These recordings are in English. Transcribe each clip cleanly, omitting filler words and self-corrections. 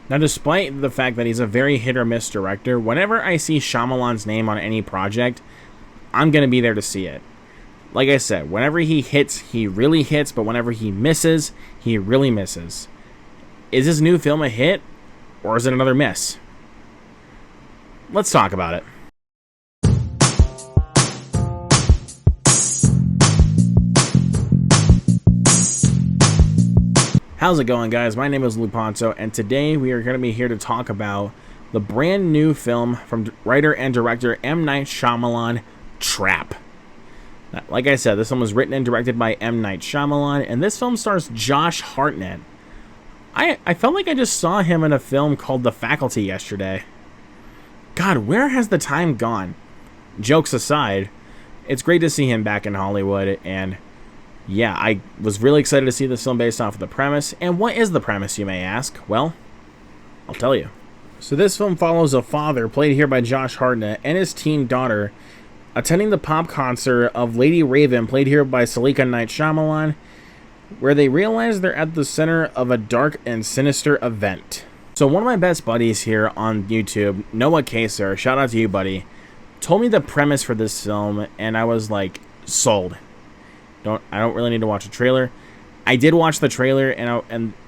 Now, despite the fact that he's a very hit or miss director, whenever I see Shyamalan's name on any project, I'm going to be there to see it. Like I said, whenever he hits, he really hits, but whenever he misses, he really misses. Is this new film a hit, or is it another miss? Let's talk about it. How's it going, guys? My name is Luponso, and today we are going to be here to talk about the brand new film from writer and director M. Night Shyamalan, Trap. Now, like I said, this film was written and directed by M. Night Shyamalan, and this film stars Josh Hartnett. I felt like I just saw him in a film called The Faculty yesterday. God, where has the time gone? Jokes aside, it's great to see him back in Hollywood, and yeah, I was really excited to see this film based off of the premise. And what is the premise, you may ask? Well, I'll tell you. So this film follows a father, played here by Josh Hartnett, and his teen daughter attending the pop concert of Lady Raven, played here by Saleka Night Shyamalan, where they realize they're at the center of a dark and sinister event. So one of my best buddies here on YouTube, Noah Kaser, shout out to you, buddy, told me the premise for this film, and I was like, sold. I don't really need to watch a trailer. I did watch the trailer,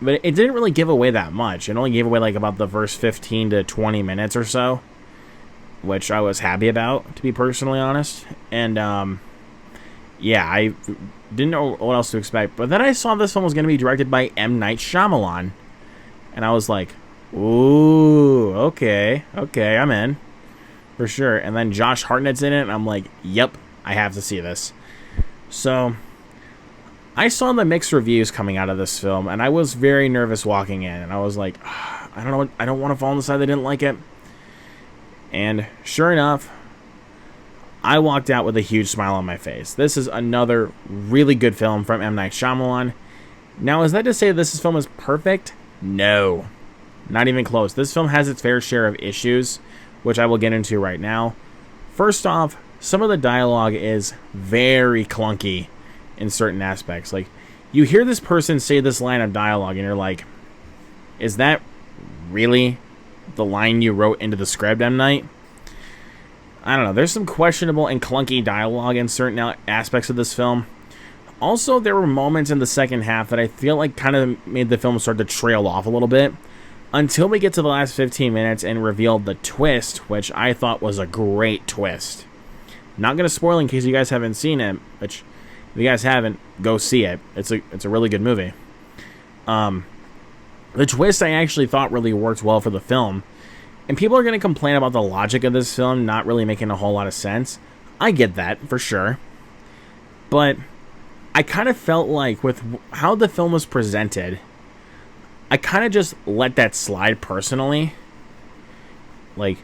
but it didn't really give away that much. It only gave away like about the first 15 to 20 minutes or so, which I was happy about, to be personally honest. And yeah, I didn't know what else to expect. But then I saw this film was going to be directed by M. Night Shyamalan, and I was like, ooh, okay, I'm in for sure. And then Josh Hartnett's in it, and I'm like, yep, I have to see this. So I saw the mixed reviews coming out of this film, and I was very nervous walking in, and I was like, I don't know, I don't want to fall on the side that didn't like it. And sure enough, I walked out with a huge smile on my face. This is another really good film from M. Night Shyamalan. Now, is that to say this film is perfect? No, not even close. This film has its fair share of issues, which I will get into right now. First off, some of the dialogue is very clunky in certain aspects. Like, you hear this person say this line of dialogue, and you're like, is that really the line you wrote into the script, M. Night? I don't know. There's some questionable and clunky dialogue in certain aspects of this film. Also, there were moments in the second half that I feel like kind of made the film start to trail off a little bit, until we get to the last 15 minutes and revealed the twist, which I thought was a great twist. Not going to spoil in case you guys haven't seen it, which if you guys haven't, go see it. It's a really good movie. The twist I actually thought really worked well for the film. And people are going to complain about the logic of this film not really making a whole lot of sense. I get that, for sure. But I kind of felt like with how the film was presented, I kind of just let that slide personally. Like,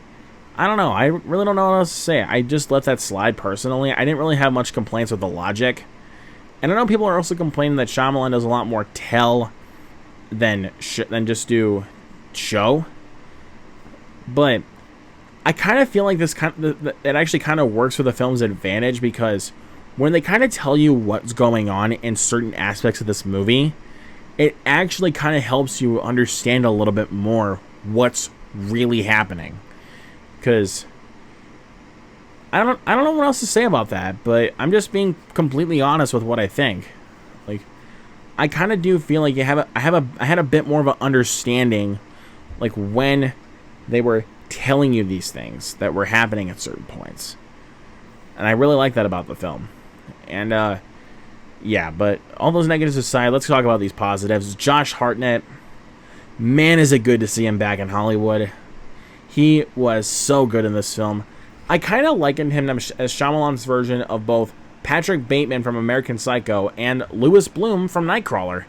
I don't know. I really don't know what else to say. I just let that slide personally. I didn't really have much complaints with the logic. And I know people are also complaining that Shyamalan does a lot more tell than just do show. But I kind of feel like this it actually kind of works for the film's advantage, because when they kind of tell you what's going on in certain aspects of this movie, it actually kind of helps you understand a little bit more what's really happening. Because I don't know what else to say about that, but I'm just being completely honest with what I think. Like, I kind of do feel like I had a bit more of an understanding, like when they were telling you these things that were happening at certain points, and I really like that about the film. And yeah, but all those negatives aside, let's talk about these positives. Josh Hartnett, man, is it good to see him back in Hollywood. He was so good in this film. I kind of likened him as Shyamalan's version of both Patrick Bateman from American Psycho and Louis Bloom from Nightcrawler.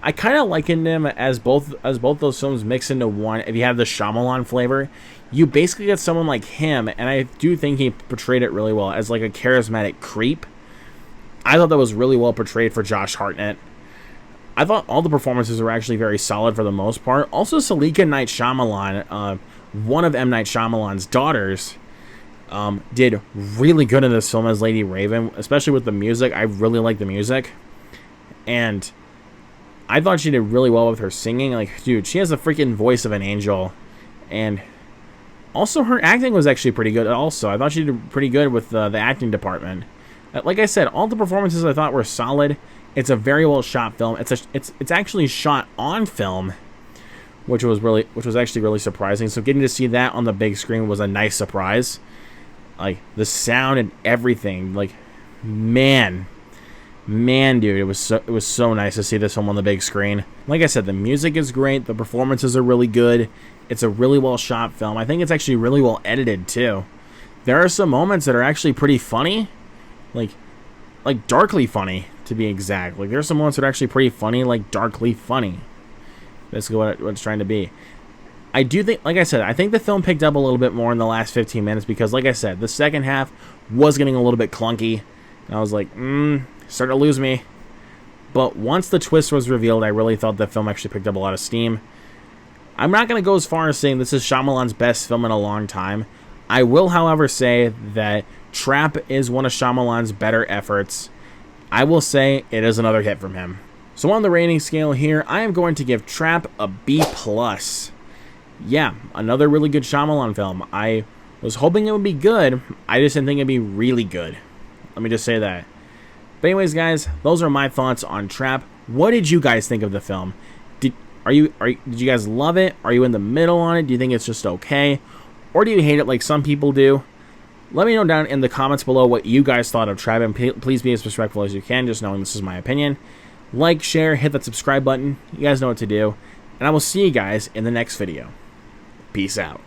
I kind of likened him as both those films mixed into one. If you have the Shyamalan flavor, you basically get someone like him, and I do think he portrayed it really well as like a charismatic creep. I thought that was really well portrayed for Josh Hartnett. I thought all the performances were actually very solid for the most part. Also, Saleka Night Shyamalan, one of M. Night Shyamalan's daughters, did really good in this film as Lady Raven, especially with the music. I really like the music. And I thought she did really well with her singing. Like, dude, she has the freaking voice of an angel. And also, her acting was actually pretty good also. I thought she did pretty good with the acting department. Like I said, all the performances I thought were solid. It's a very well shot film. It's actually shot on film, which was actually really surprising. So getting to see that on the big screen was a nice surprise. Like, the sound and everything. Like, man, dude, it was so nice to see this film on the big screen. Like I said, the music is great. The performances are really good. It's a really well shot film. I think it's actually really well edited too. There are some moments that are actually pretty funny, like darkly funny to be exact. Like, there's some moments that are actually pretty funny, like darkly funny. Basically what it's trying to be. I do think, like I said, I think the film picked up a little bit more in the last 15 minutes because, like I said, the second half was getting a little bit clunky. And I was like, starting to lose me. But once the twist was revealed, I really thought the film actually picked up a lot of steam. I'm not going to go as far as saying this is Shyamalan's best film in a long time. I will, however, say that Trap is one of Shyamalan's better efforts. I will say it is another hit from him. So on the rating scale here, I am going to give Trap a B+. Yeah, another really good Shyamalan film. I was hoping it would be good. I just didn't think it'd be really good. Let me just say that. But anyways, guys, those are my thoughts on Trap. What did you guys think of the film? Did you guys love it? Are you in the middle on it? Do you think it's just okay? Or do you hate it like some people do? Let me know down in the comments below what you guys thought of Trap, and please be as respectful as you can, just knowing this is my opinion. Like, share, hit that subscribe button. You guys know what to do. And I will see you guys in the next video. Peace out.